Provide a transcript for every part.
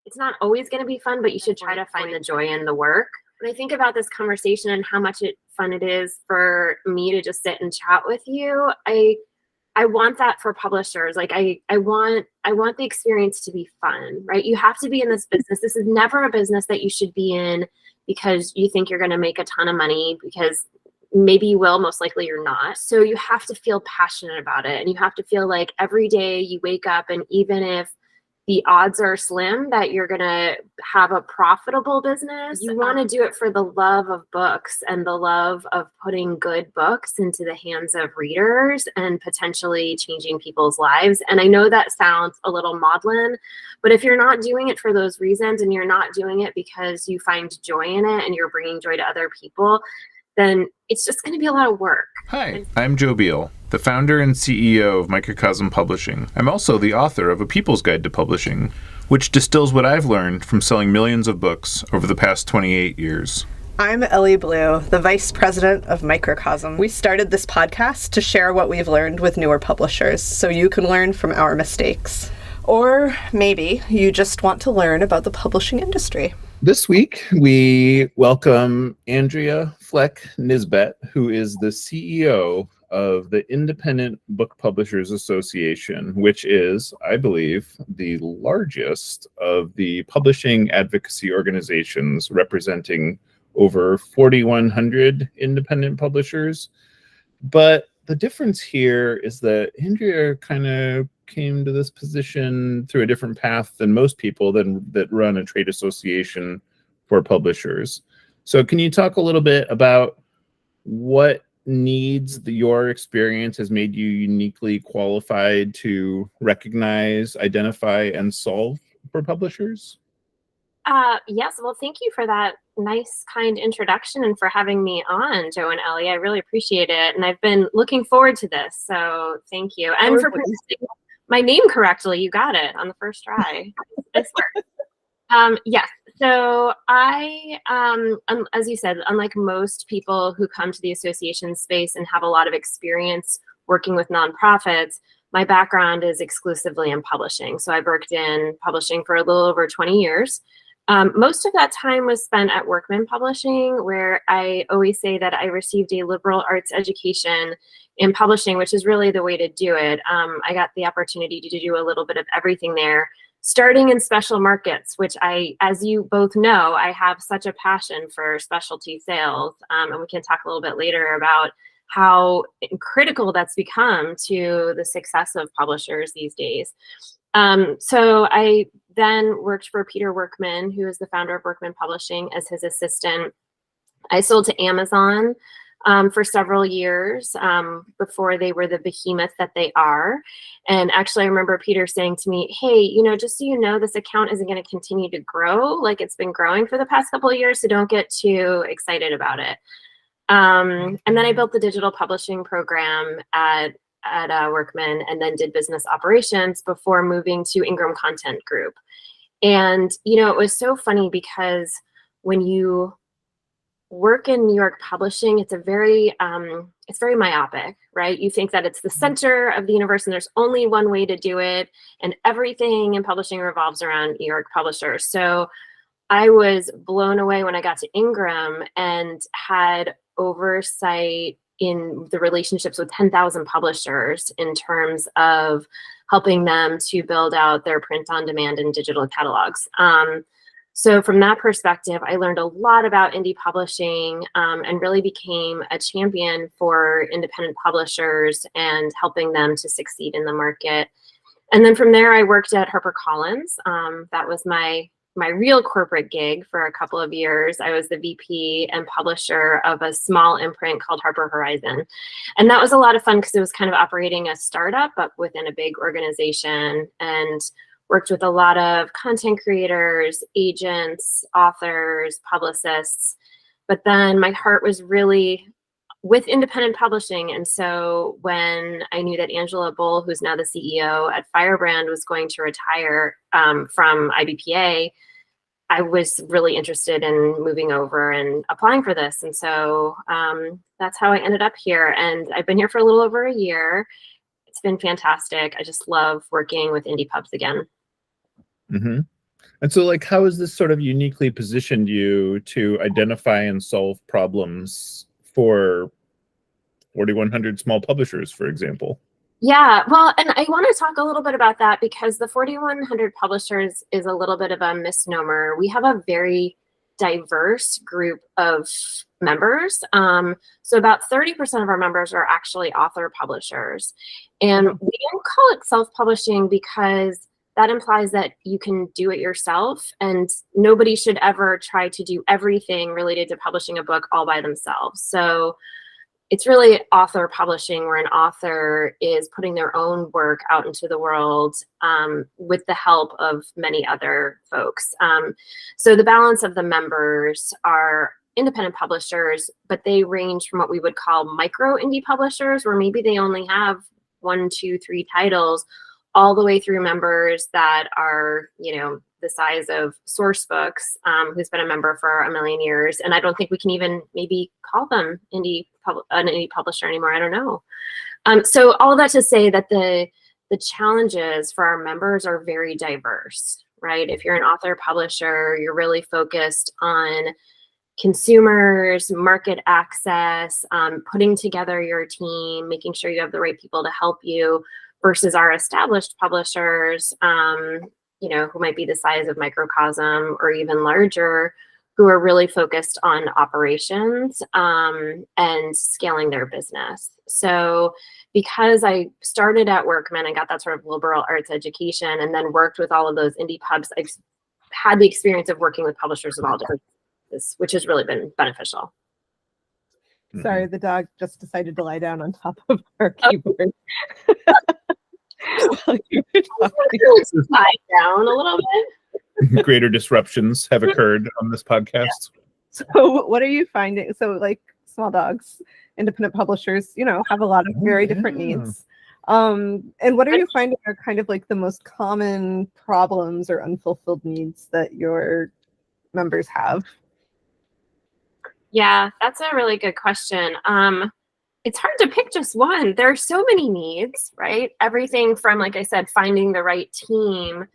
it's not always going to be fun, but you should try to find the joy in the work. When I think about this conversation and how much fun it is for me to just sit and chat with you, I want that for publishers. Like I want the experience to be fun, right? You have to be in this business. This is never a business that you should be in because you think you're going to make a ton of money, because maybe you will, most likely you're not. So you have to feel passionate about it, and you have to feel like every day you wake up, and even if the odds are slim that you're going to have a profitable business, you want to do it for the love of books and the love of putting good books into the hands of readers and potentially changing people's lives. And I know that sounds a little maudlin, but if you're not doing it for those reasons, and you're not doing it because you find joy in it and you're bringing joy to other people, then it's just going to be a lot of work. Hi, I'm Joe Beal, the founder and CEO of Microcosm Publishing. I'm also the author of A People's Guide to Publishing, which distills what I've learned from selling millions of books over the past 28 years. I'm Ellie Blue, the Vice President of Microcosm. We started this podcast to share what we've learned with newer publishers, so you can learn from our mistakes. Or maybe you just want to learn about the publishing industry. This week, we welcome Andrea Fleck-Nisbet, who is the CEO of the Independent Book Publishers Association, which is, I believe, the largest of the publishing advocacy organizations, representing over 4,100 independent publishers. But the difference here is that Andrea kind of came to this position through a different path than most people that run a trade association for publishers. So can you talk a little bit about what needs your experience has made you uniquely qualified to recognize, identify, and solve for publishers? Yes, well, thank you for that nice, kind introduction and for having me on, Joe and Ellie. I really appreciate it. And I've been looking forward to this, so thank you. And for pronouncing my name correctly. You got it on the first try. Nice work. Yes, so I, as you said, unlike most people who come to the association space and have a lot of experience working with nonprofits, my background is exclusively in publishing. So I've worked in publishing for a little over 20 years. Most of that time was spent at Workman Publishing, where I always say that I received a liberal arts education in publishing, which is really the way to do it. I got the opportunity to do a little bit of everything there, starting in special markets, which as you both know, I have such a passion for specialty sales. And we can talk a little bit later about how critical that's become to the success of publishers these days. So I then worked for Peter Workman, who is the founder of Workman Publishing, as his assistant. I sold to Amazon for several years before they were the behemoth that they are. And actually, I remember Peter saying to me, hey, just so you know, this account isn't going to continue to grow like it's been growing for the past couple of years, so don't get too excited about it. And then I built the digital publishing program at Workman, and then did business operations before moving to Ingram Content Group. And, it was so funny because when you work in New York publishing, it's very myopic, right? You think that it's the center of the universe and there's only one way to do it, and everything in publishing revolves around New York publishers. So I was blown away when I got to Ingram and had oversight in the relationships with 10,000 publishers in terms of helping them to build out their print on demand and digital catalogs. So from that perspective, I learned a lot about indie publishing and really became a champion for independent publishers and helping them to succeed in the market. And then from there, I worked at HarperCollins. That was my real corporate gig for a couple of years. I was the VP and publisher of a small imprint called Harper Horizon. And that was a lot of fun because it was kind of operating a startup, but within a big organization, and worked with a lot of content creators, agents, authors, publicists. But then my heart was really with independent publishing. And so when I knew that Angela Bull, who's now the CEO at Firebrand, was going to retire from IBPA, I was really interested in moving over and applying for this. And so that's how I ended up here. And I've been here for a little over a year. It's been fantastic. I just love working with indie pubs again. Mm-hmm. And so, like, how has this sort of uniquely positioned you to identify and solve problems for 4,100 small publishers, for example? Yeah, well, and I want to talk a little bit about that because the 4,100 publishers is a little bit of a misnomer. We have a very diverse group of members. So about 30% of our members are actually author publishers. And we don't call it self-publishing because that implies that you can do it yourself, and nobody should ever try to do everything related to publishing a book all by themselves. So it's really author publishing, where an author is putting their own work out into the world with the help of many other folks. So the balance of the members are independent publishers, but they range from what we would call micro indie publishers, where maybe they only have 1, 2, 3 titles, all the way through members that are, the size of Source Books, who's been a member for a million years. And I don't think we can even maybe call them an indie publisher anymore. I don't know. So all of that to say that the challenges for our members are very diverse, right? If you're an author publisher, you're really focused on consumers, market access, putting together your team, making sure you have the right people to help you, versus our established publishers, who might be the size of Microcosm or even larger, who are really focused on operations and scaling their business. So because I started at Workman and got that sort of liberal arts education and then worked with all of those indie pubs, I've had the experience of working with publishers of all different sizes, which has really been beneficial. Sorry, the dog just decided to lie down on top of our keyboard. Lie down a little bit. Greater disruptions have occurred on this podcast. Yeah. So what are you finding? So like small dogs, independent publishers, have a lot of very different needs. And what are you finding are kind of like the most common problems or unfulfilled needs that your members have? Yeah, that's a really good question. It's hard to pick just one. There are so many needs, right? Everything from, like I said, finding the right team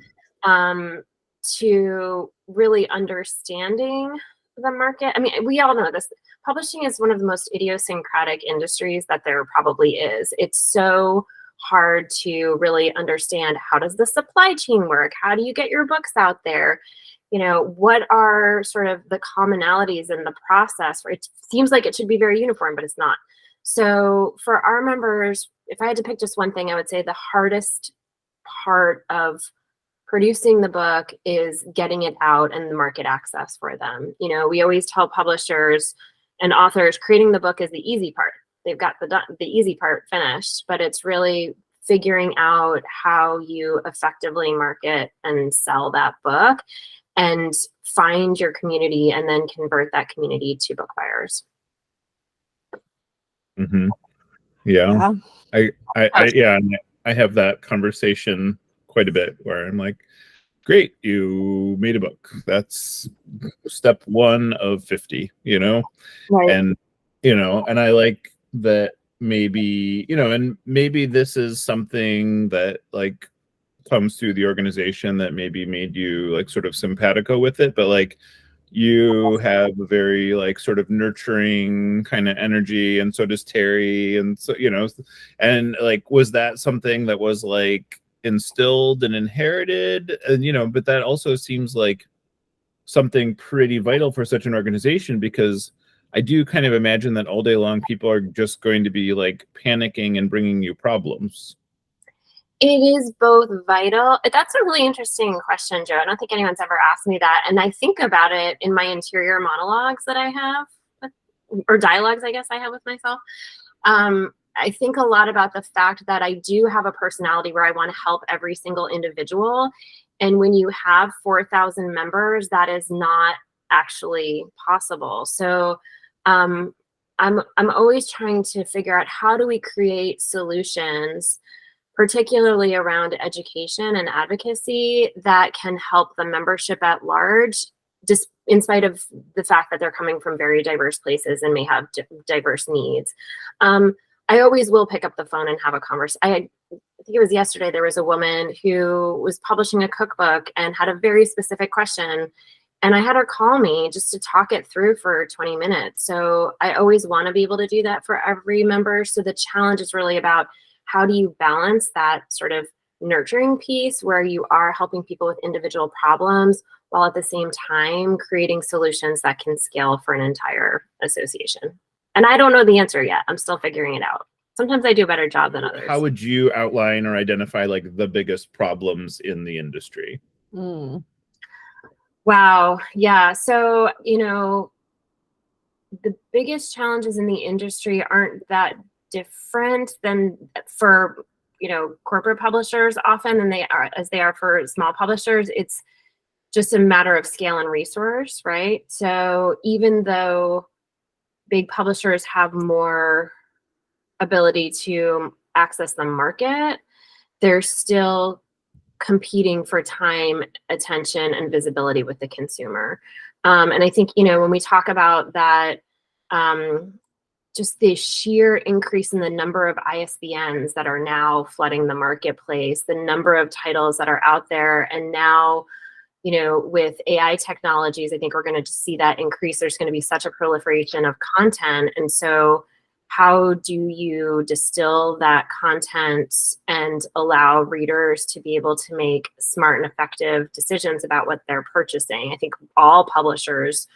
to really understanding the market. I mean, we all know this. Publishing is one of the most idiosyncratic industries that there probably is. It's so hard to really understand, how does the supply chain work? How do you get your books out there? What are sort of the commonalities in the process? It seems like it should be very uniform, but it's not. So for our members, if I had to pick just one thing, I would say the hardest part of producing the book is getting it out and the market access for them. We always tell publishers and authors, creating the book is the easy part. They've got the easy part finished, but it's really figuring out how you effectively market and sell that book and find your community and then convert that community to book buyers. Mm-hmm. Yeah. I have that conversation quite a bit where I'm like, great, you made a book. That's step 1 of 50, right. And I like that maybe, and maybe this is something that like comes through the organization that maybe made you like sort of simpatico with it, but like you have a very like sort of nurturing kind of energy, and so does Terry, and so and like, was that something that was like instilled and inherited? And but that also seems like something pretty vital for such an organization, because I do kind of imagine that all day long people are just going to be like panicking and bringing you problems. It is both vital. That's a really interesting question, Joe. I don't think anyone's ever asked me that. And I think about it in my interior monologues that I have, or dialogues, I guess I have with myself. I think a lot about the fact that I do have a personality where I want to help every single individual. And when you have 4,000 members, that is not actually possible. So I'm always trying to figure out, how do we create solutions, particularly around education and advocacy, that can help the membership at large, just in spite of the fact that they're coming from very diverse places and may have diverse needs. I always will pick up the phone and have a conversation. think it was yesterday, there was a woman who was publishing a cookbook and had a very specific question. And I had her call me just to talk it through for 20 minutes. So I always want to be able to do that for every member. So the challenge is really about how do you balance that sort of nurturing piece where you are helping people with individual problems while at the same time creating solutions that can scale for an entire association. And I don't know the answer yet. I'm still figuring it out. Sometimes I do a better job than others. How would you outline or identify like the biggest problems in the industry? Wow. Yeah. So, the biggest challenges in the industry aren't that different than for, corporate publishers often than they are for small publishers. It's just a matter of scale and resource, right? So even though big publishers have more ability to access the market, they're still competing for time, attention, and visibility with the consumer. And I think, when we talk about that, just the sheer increase in the number of ISBNs that are now flooding the marketplace, the number of titles that are out there, and now, with AI technologies, I think we're going to just see that increase. There's going to be such a proliferation of content. And so how do you distill that content and allow readers to be able to make smart and effective decisions about what they're purchasing? I think all publishers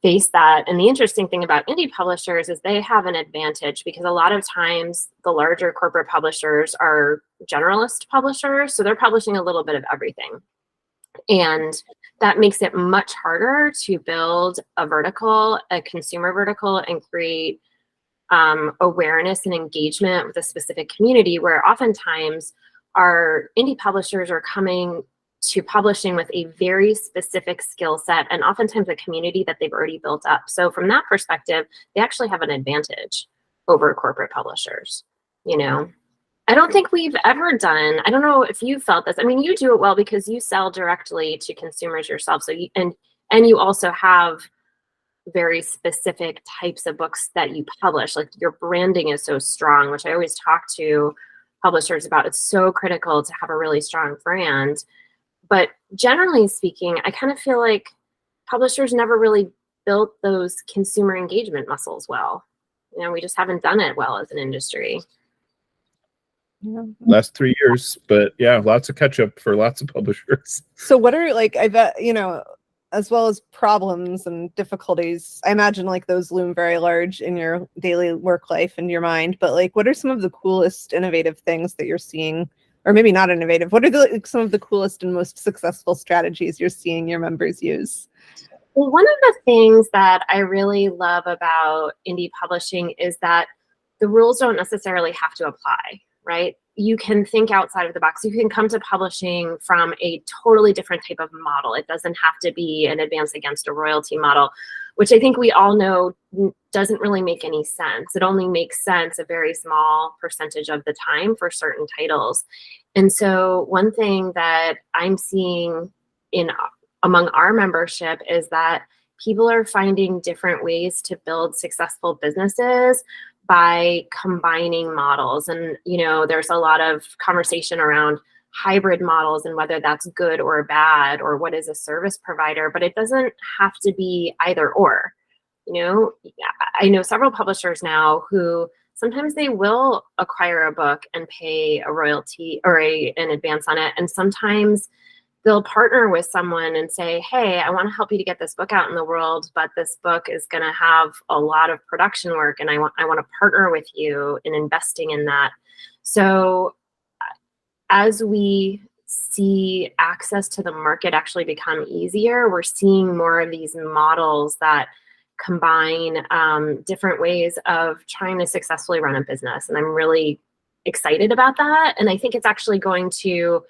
face that. And the interesting thing about indie publishers is they have an advantage because a lot of times the larger corporate publishers are generalist publishers. So they're publishing a little bit of everything. And that makes it much harder to build a consumer vertical, and create awareness and engagement with a specific community, where oftentimes our indie publishers are coming to publishing with a very specific skill set and oftentimes a community that they've already built up. So from that perspective, they actually have an advantage over corporate publishers. I don't think we've ever done, I don't know if you felt this. I mean, you do it well because you sell directly to consumers yourself. So and you also have very specific types of books that you publish. Like your branding is so strong, which I always talk to publishers about. It's so critical to have a really strong brand. But generally speaking, I kind of feel like publishers never really built those consumer engagement muscles well. We just haven't done it well as an industry. Yeah. Last 3 years, but yeah, lots of catch up for lots of publishers. So what are I bet, as well as problems and difficulties, I imagine those loom very large in your daily work life and your mind, but what are some of the coolest innovative things that you're seeing, or maybe not innovative? What are some of the coolest and most successful strategies you're seeing your members use? Well, one of the things that I really love about indie publishing is that the rules don't necessarily have to apply, right? You can think outside of the box. You can come to publishing from a totally different type of model. It doesn't have to be an advance against a royalty model, which I think we all know doesn't really make any sense. It only makes sense a very small percentage of the time for certain titles. And so one thing that I'm seeing among our membership is that people are finding different ways to build successful businesses by combining models. And, there's a lot of conversation around hybrid models and whether that's good or bad, or what is a service provider, but it doesn't have to be either or. I know several publishers now who sometimes they will acquire a book and pay a royalty or an advance on it. And sometimes they'll partner with someone and say, hey, I want to help you to get this book out in the world, but this book is going to have a lot of production work, and I want to partner with you in investing in that. So as we see access to the market actually become easier, we're seeing more of these models that combine different ways of trying to successfully run a business. And I'm really excited about that. And I think it's actually going to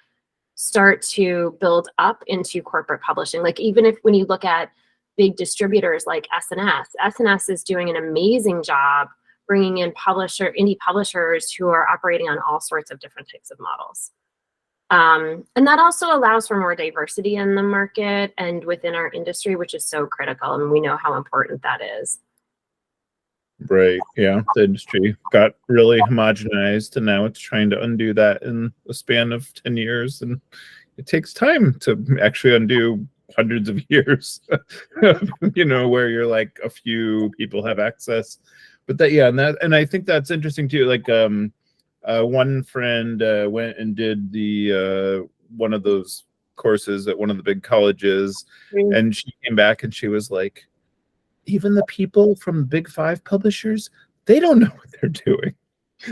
start to build up into corporate publishing. Even when you look at big distributors like S&S is doing an amazing job bringing in indie publishers who are operating on all sorts of different types of models. And that also allows for more diversity in the market and within our industry, which is so critical. And we know how important that is. Right. Yeah. The industry got really homogenized, and now it's trying to undo that in a span of 10 years. And it takes time to actually undo hundreds of years, where you're like a few people have access. But and I think that's interesting too. Like, one friend went and did the one of those courses at one of the big colleges, and she came back and she was like, even the people from Big Five publishers, they don't know what they're doing.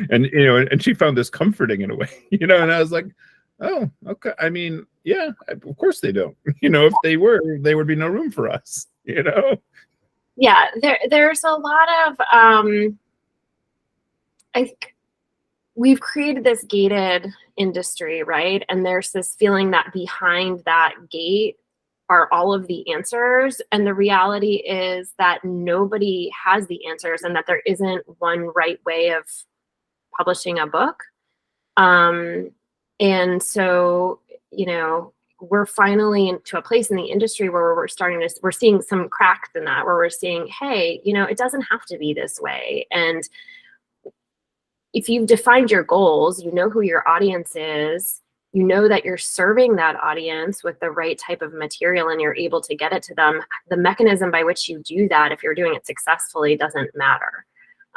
And, and she found this comforting in a way, and I was like, oh, okay. I mean, yeah, of course they don't. If they were, there would be no room for us, Yeah, there's a lot of, I think we've created this gated industry, right? And there's this feeling that behind that gate are all of the answers. And the reality is that nobody has the answers and that there isn't one right way of publishing a book. And so, we're finally into a place in the industry where we're seeing some cracks in that, where we're seeing, hey, it doesn't have to be this way. And if you've defined your goals, you know who your audience is, you know that you're serving that audience with the right type of material and you're able to get it to them. The mechanism by which you do that, if you're doing it successfully, doesn't matter.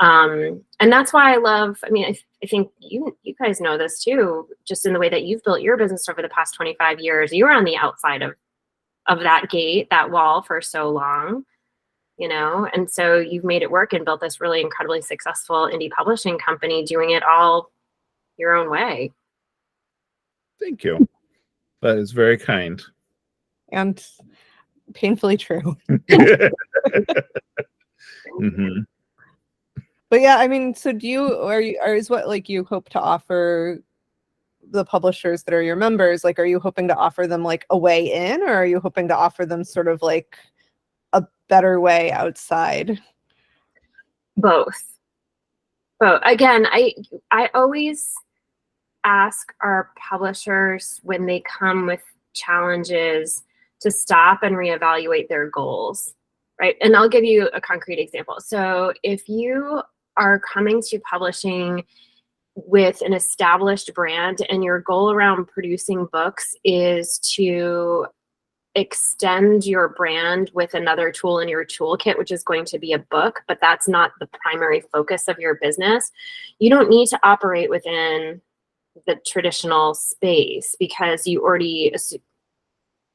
And that's why I think you guys know this too, just in the way that you've built your business over the past 25 years. You were on the outside of that gate, that wall for so long, and so you've made it work and built this really incredibly successful indie publishing company, doing it all your own way. Thank you. That is very kind. And painfully true. Mm-hmm. But yeah, I mean, so is what like you hope to offer the publishers that are your members? Like, are you hoping to offer them like a way in, or are you hoping to offer them sort of like a better way outside? Both. Again, I always ask our publishers when they come with challenges to stop and reevaluate their goals, right? And I'll give you a concrete example. So if you are coming to publishing with an established brand and your goal around producing books is to extend your brand with another tool in your toolkit, which is going to be a book, but that's not the primary focus of your business, you don't need to operate within the traditional space, because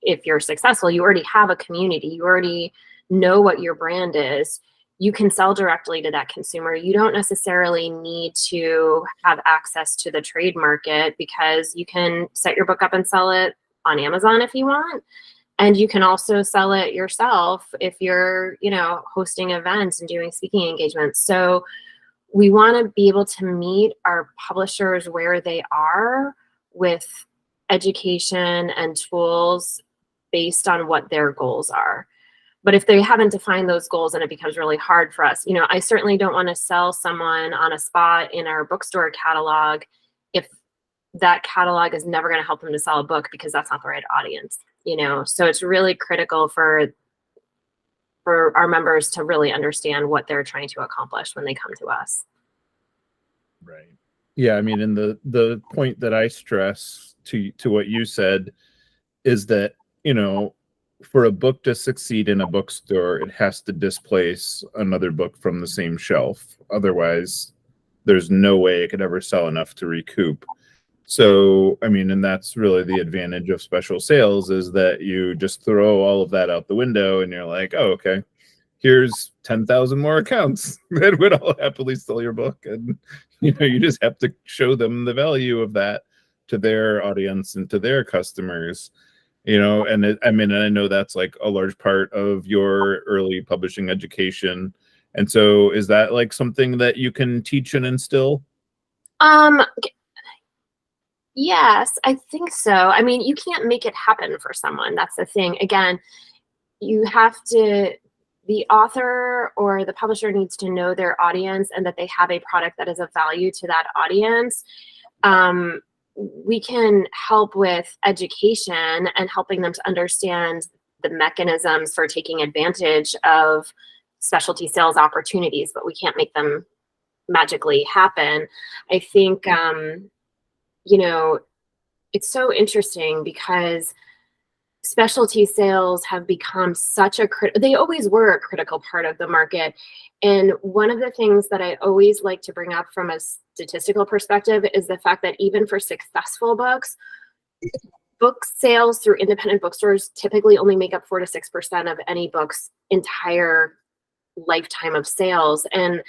if you're successful, you already have a community, you already know what your brand is, you can sell directly to that consumer. You don't necessarily need to have access to the trade market, because you can set your book up and sell it on Amazon if you want. And you can also sell it yourself if you're, hosting events and doing speaking engagements. So we want to be able to meet our publishers where they are with education and tools based on what their goals are. But if they haven't defined those goals, then it becomes really hard for us. I certainly don't want to sell someone on a spot in our bookstore catalog if that catalog is never going to help them to sell a book, because that's not the right audience. So it's really critical for our members to really understand what they're trying to accomplish when they come to us. Right. Yeah. I mean, and the point that I stress to what you said is that, for a book to succeed in a bookstore, it has to displace another book from the same shelf. Otherwise, there's no way it could ever sell enough to recoup. So, I mean, and that's really the advantage of special sales, is that you just throw all of that out the window and you're like, oh, okay, here's 10,000 more accounts that would all happily sell your book. And, you just have to show them the value of that to their audience and to their customers, and I know that's like a large part of your early publishing education. And so is that like something that you can teach and instill? Yes, I think so. I mean, you can't make it happen for someone. That's the thing. Again, the author or the publisher needs to know their audience and that they have a product that is of value to that audience. We can help with education and helping them to understand the mechanisms for taking advantage of specialty sales opportunities, but we can't make them magically happen. I think, you know, it's so interesting because specialty sales have become such a they always were a critical part of the market. And one of the things that I always like to bring up from a statistical perspective is the fact that even for successful books, book sales through independent bookstores typically only make up 4 to 6% of any book's entire lifetime of sales. And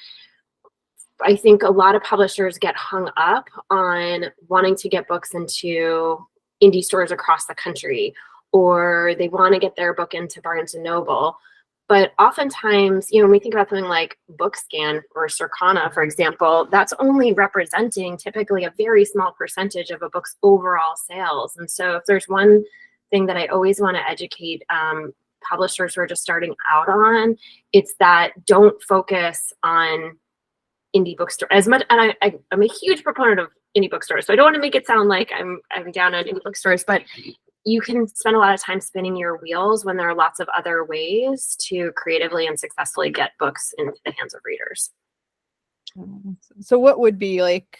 I think a lot of publishers get hung up on wanting to get books into indie stores across the country, or they want to get their book into Barnes and Noble. But oftentimes, you know, when we think about something like BookScan or Circana, for example, that's only representing typically a very small percentage of a book's overall sales. And so if there's one thing that I always want to educate publishers who are just starting out on, it's that don't focus on indie bookstore as much. And I'm a huge proponent of indie bookstores, so I don't want to make it sound like I'm down on indie bookstores, but you can spend a lot of time spinning your wheels when there are lots of other ways to creatively and successfully get books into the hands of readers. So what would be like,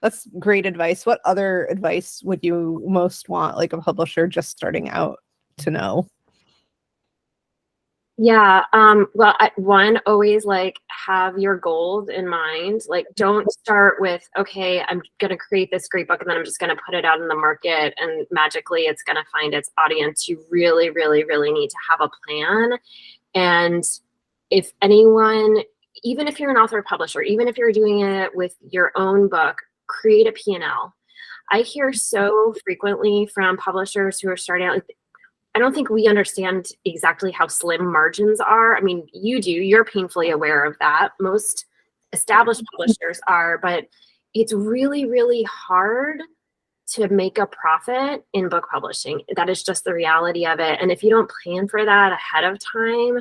that's great advice. What other advice would you most want like a publisher just starting out to know? Yeah. Well, one, always like have your goals in mind. Like, don't start with, okay, I'm going to create this great book and then I'm just going to put it out in the market and magically it's going to find its audience. You really, really, really need to have a plan. And if anyone, even if you're an author or publisher, even if you're doing it with your own book, create a P&L. I hear so frequently from publishers who are starting out, I don't think we understand exactly how slim margins are. I mean, you do, you're painfully aware of that. Most established publishers are, but it's really, really hard to make a profit in book publishing. That is just the reality of it. And if you don't plan for that ahead of time,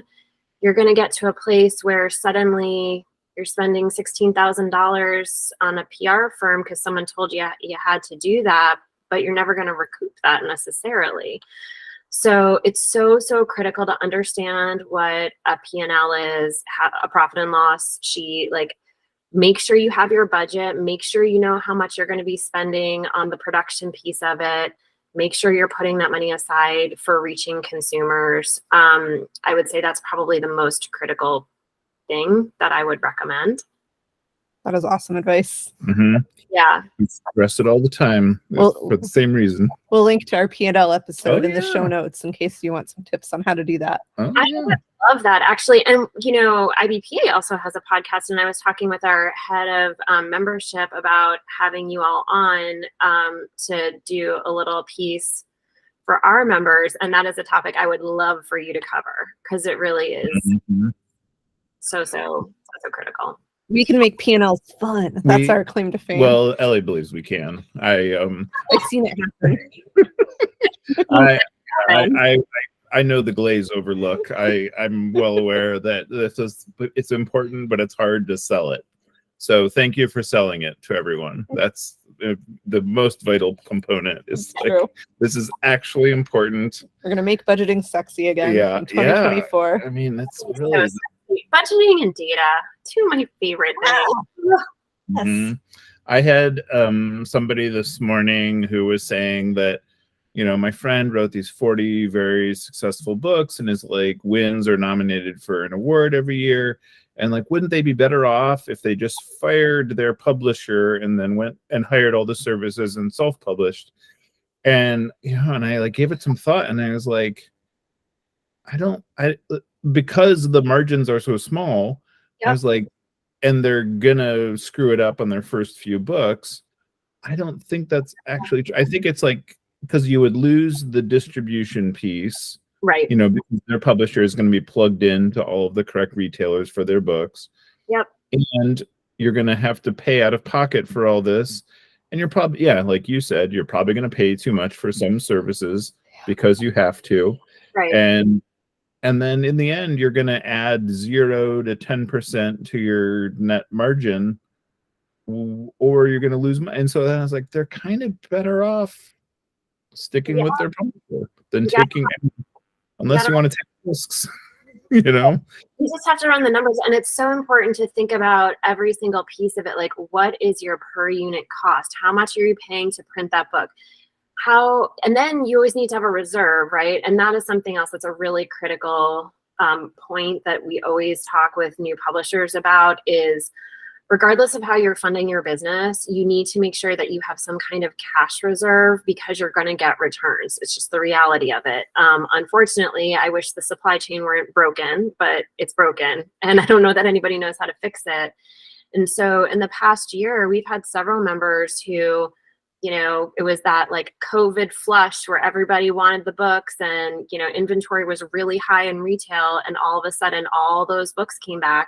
you're going to get to a place where suddenly you're spending $16,000 on a PR firm because someone told you you had to do that, but you're never going to recoup that necessarily. So it's so, so critical to understand what a P&L is, a profit and loss sheet. Like, make sure you have your budget, make sure you know how much you're going to be spending on the production piece of it, make sure you're putting that money aside for reaching consumers. I would say that's probably the most critical thing that I would recommend. That is awesome advice. Mm-hmm. Yeah. Stress it all the time for the same reason. We'll link to our P&L episode in the show notes in case you want some tips on how to do that. I would love that, actually. And, you know, IBPA also has a podcast, and I was talking with our head of membership about having you all on to do a little piece for our members. And that is a topic I would love for you to cover because it really is so critical. We can make P&Ls fun. That's our claim to fame. Well, Ellie believes we can. I've seen it happen. I know the glaze overlook. I'm well aware that it's important, but it's hard to sell it. So thank you for selling it to everyone. That's the most vital component. Is like, this is actually important. We're gonna make budgeting sexy again in 2024. Yeah. I mean, that's really. Budgeting and data, two of my favorite things. Mm-hmm. I had somebody this morning who was saying that, you know, my friend wrote these 40 very successful books and is like wins or nominated for an award every year. And like, wouldn't they be better off if they just fired their publisher and then went and hired all the services and self-published? And, you know, and I like gave it some thought and I was like, because the margins are so small, I was like, and they're gonna screw it up on their first few books. I don't think that's actually true. I think it's like, because you would lose the distribution piece, right? You know, because their publisher is going to be plugged into all of the correct retailers for their books. Yep. And you're going to have to pay out of pocket for all this. And you're probably, like you said, you're probably going to pay too much for some services because you have to. Right. And then in the end, you're going to add 0 to 10% to your net margin, or you're going to lose money. And so I was like, they're kind of better off sticking with their publisher than taking, unless you want to take risks. you know? You just have to run the numbers, and it's so important to think about every single piece of it. Like, what is your per unit cost? How much are you paying to print that book? And then you always need to have a reserve, right? And that is something else that's a really critical point that we always talk with new publishers about is, regardless of how you're funding your business, you need to make sure that you have some kind of cash reserve because you're going to get returns. It's just the reality of it. Unfortunately, I wish the supply chain weren't broken, but it's broken. And I don't know that anybody knows how to fix it. And so in the past year, we've had several members who, you know, it was that like COVID flush where everybody wanted the books and, you know, inventory was really high in retail, and all of a sudden all those books came back.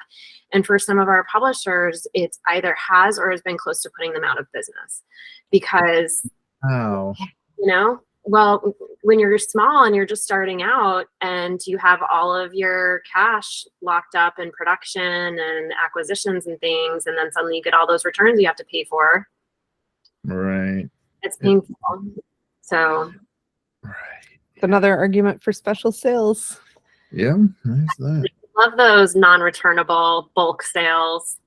And for some of our publishers, it's either has or has been close to putting them out of business because, Wow. you know, well, when you're small and you're just starting out and you have all of your cash locked up in production and acquisitions and things, and then suddenly you get all those returns you have to pay for. Right. It's painful. So Right. It's another argument for special sales. Yeah, nice that. love those non-returnable bulk sales.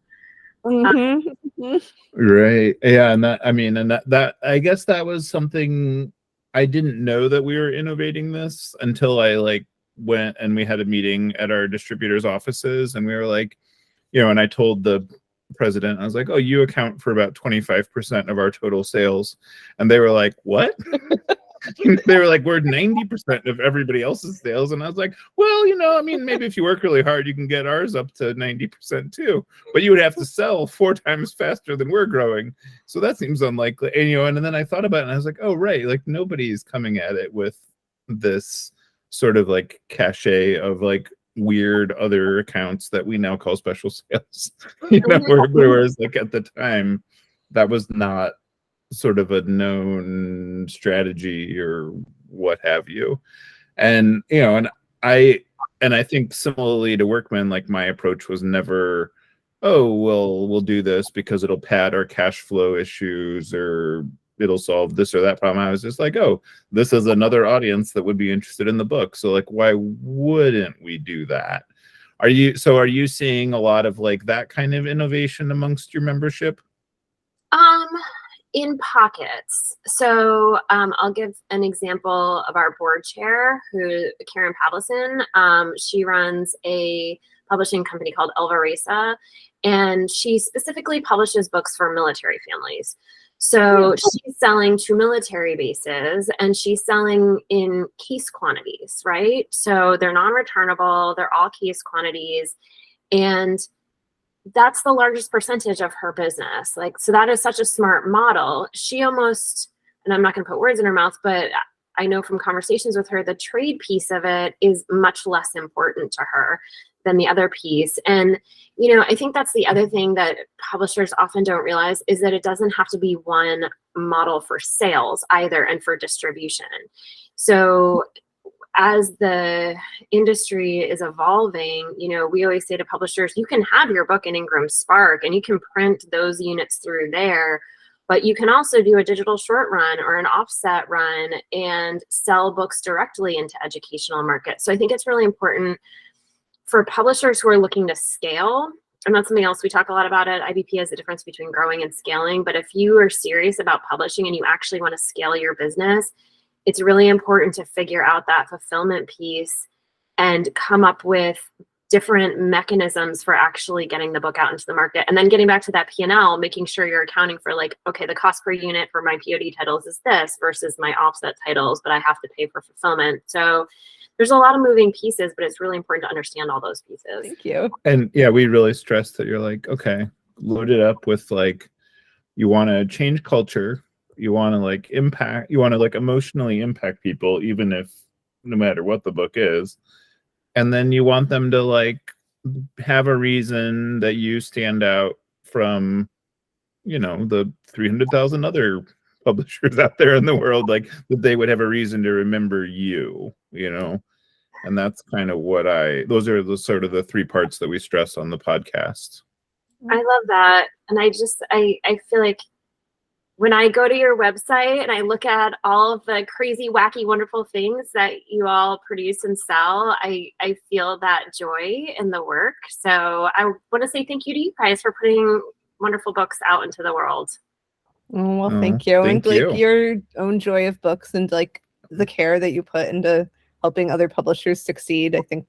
Mm-hmm. Right. Yeah, and that, I mean, and that I guess that was something I didn't know that we were innovating this until I like went and we had a meeting at our distributors' offices, and we were like, you know, and I told the president, I was like, oh, you account for about 25% of our total sales. And they were like, what? They were like, we're 90% of everybody else's sales. And I was like, well, you know, I mean, maybe if you work really hard, you can get ours up to 90% too, but you would have to sell 4 times faster than we're growing. So that seems unlikely. And, you know, and then I thought about it and I was like, oh, right. Like nobody's coming at it with this sort of like cachet of like weird other accounts that we now call special sales. You know, whereas like at the time, that was not sort of a known strategy or what have you. And you know, and I think similarly to Workman, like my approach was never, oh well, we'll do this because it'll pad our cash flow issues or it'll solve this or that problem. I was just like, oh, this is another audience that would be interested in the book, so like why wouldn't we do that? Are you seeing a lot of like that kind of innovation amongst your membership? In pockets. So I'll give an example of our board chair, Karen Pavlison. She runs a publishing company called Elvaresa, and she specifically publishes books for military families. So she's selling to military bases, and she's selling in case quantities, right? So they're non-returnable, they're all case quantities, and that's the largest percentage of her business. Like, so that is such a smart model. She almost, and I'm not going to put words in her mouth, but I know from conversations with her, the trade piece of it is much less important to her than the other piece. And, you know, I think that's the other thing that publishers often don't realize is that it doesn't have to be one model for sales either and for distribution. So as the industry is evolving, you know, we always say to publishers, you can have your book in Ingram Spark and you can print those units through there, but you can also do a digital short run or an offset run and sell books directly into educational markets. So I think it's really important for publishers who are looking to scale, and that's something else we talk a lot about at IBP, is the difference between growing and scaling. But if you are serious about publishing and you actually want to scale your business, it's really important to figure out that fulfillment piece and come up with different mechanisms for actually getting the book out into the market. And then getting back to that P&L, making sure you're accounting for like, okay, the cost per unit for my POD titles is this versus my offset titles, but I have to pay for fulfillment. So there's a lot of moving pieces, but it's really important to understand all those pieces. Thank you. And yeah, we really stress that you're like, okay, load it up with like, you want to change culture, you want to like impact, you want to like emotionally impact people, even if no matter what the book is. And then you want them to like have a reason that you stand out from, you know, the 300,000 other publishers out there in the world, like that they would have a reason to remember you, you know. And that's kind of what those are the sort of the 3 parts that we stress on the podcast. I love that. And I feel like when I go to your website and I look at all of the crazy, wacky, wonderful things that you all produce and sell, I feel that joy in the work. So I want to say thank you to you guys for putting wonderful books out into the world. Well, thank you. Thank and you. like your own joy of books and like the care that you put into helping other publishers succeed, I think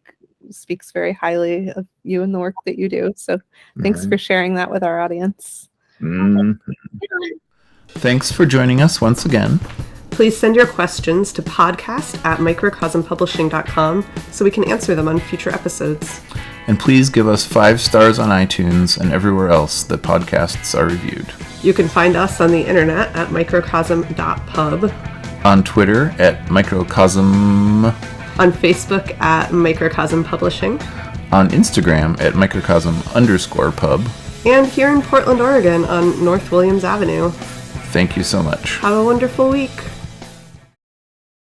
speaks very highly of you and the work that you do. So thanks for sharing that with our audience. Thanks for joining us once again. Please send your questions to podcast@microcosmpublishing.com so we can answer them on future episodes. And please give us 5 stars on iTunes and everywhere else that podcasts are reviewed. You can find us on the internet at microcosm.pub, On Twitter at Microcosm, on Facebook at Microcosm Publishing, on Instagram at Microcosm_pub. and here in Portland, Oregon on North Williams Avenue. Thank you so much. Have a wonderful week.